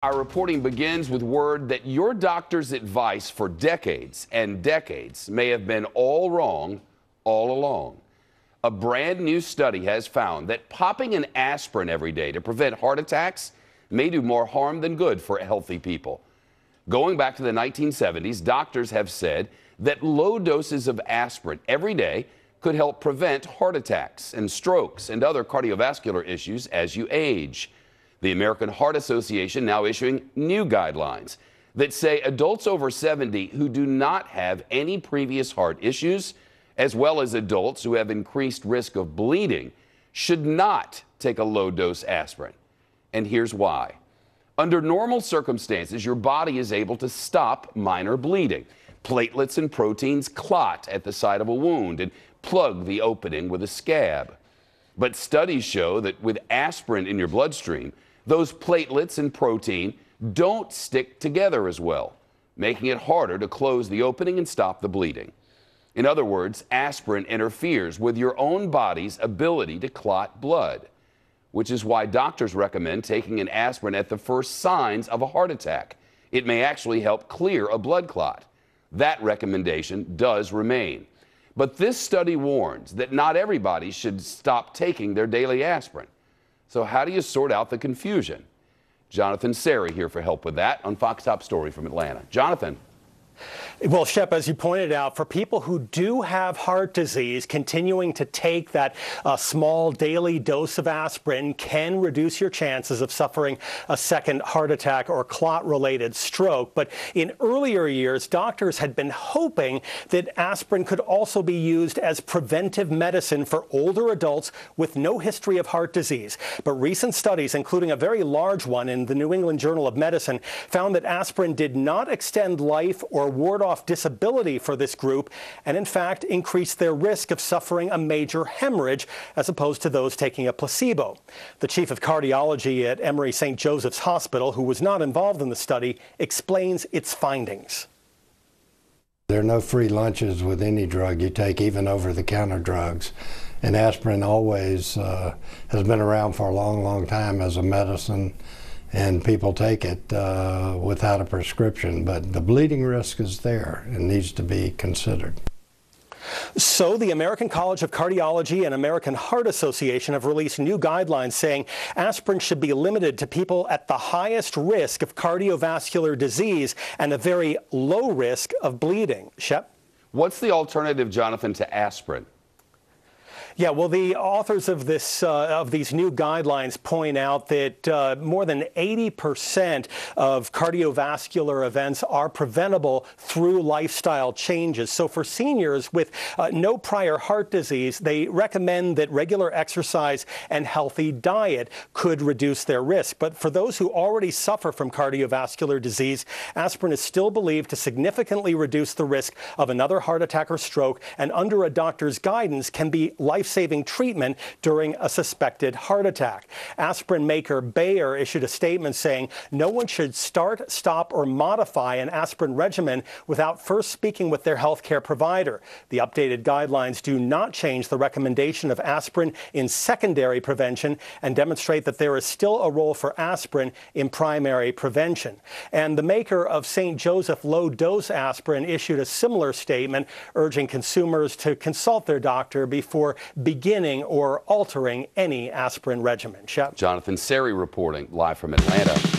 Our reporting begins with word that your doctor's advice for decades and decades may have been all wrong all along. A brand new study has found that popping an aspirin every day to prevent heart attacks may do more harm than good for healthy people. Going back to the 1970s, doctors have said that low doses of aspirin every day could help prevent heart attacks and strokes and other cardiovascular issues as you age. The American Heart Association now issuing new guidelines that say adults over 70 who do not have any previous heart issues, as well as adults who have increased risk of bleeding, should not take a low-dose aspirin. And here's why. Under normal circumstances, your body is able to stop minor bleeding. Platelets and proteins clot at the site of a wound and plug the opening with a scab. But studies show that with aspirin in your bloodstream, those platelets and protein don't stick together as well, making it harder to close the opening and stop the bleeding. In other words, aspirin interferes with your own body's ability to clot blood, which is why doctors recommend taking an aspirin at the first signs of a heart attack. It may actually help clear a blood clot. That recommendation does remain. But this study warns that not everybody should stop taking their daily aspirin. So how do you sort out the confusion? Jonathan Sari here for help with that on Fox Top Story from Atlanta. Jonathan. Well, Shep, as you pointed out, for people who do have heart disease, continuing to take that small daily dose of aspirin can reduce your chances of suffering a second heart attack or clot-related stroke. But in earlier years, doctors had been hoping that aspirin could also be used as preventive medicine for older adults with no history of heart disease. But recent studies, including a very large one in the New England Journal of Medicine, found that aspirin did not extend life or ward off disability for this group, and in fact increased their risk of suffering a major hemorrhage as opposed to those taking a placebo. The chief of cardiology at Emory St. Joseph's Hospital, who was not involved in the study, explains its findings. There are no free lunches with any drug you take, even over-the-counter drugs. And aspirin always has been around for a long, long time as a medicine, and people take it without a prescription. But the bleeding risk is there and needs to be considered. So the American College of Cardiology and American Heart Association have released new guidelines saying aspirin should be limited to people at the highest risk of cardiovascular disease and a very low risk of bleeding. Shep? What's the alternative, Jonathan, to aspirin? Yeah, well, the authors of these new guidelines point out that more than 80% of cardiovascular events are preventable through lifestyle changes. So for seniors with no prior heart disease, they recommend that regular exercise and healthy diet could reduce their risk. But for those who already suffer from cardiovascular disease, aspirin is still believed to significantly reduce the risk of another heart attack or stroke, and under a doctor's guidance can be life-saving treatment during a suspected heart attack. Aspirin maker Bayer issued a statement saying no one should start, stop, or modify an aspirin regimen without first speaking with their healthcare provider. The updated guidelines do not change the recommendation of aspirin in secondary prevention and demonstrate that there is still a role for aspirin in primary prevention. And the maker of St. Joseph low-dose aspirin issued a similar statement urging consumers to consult their doctor before beginning or altering any aspirin regimen. Shep? Jonathan Sari reporting live from Atlanta.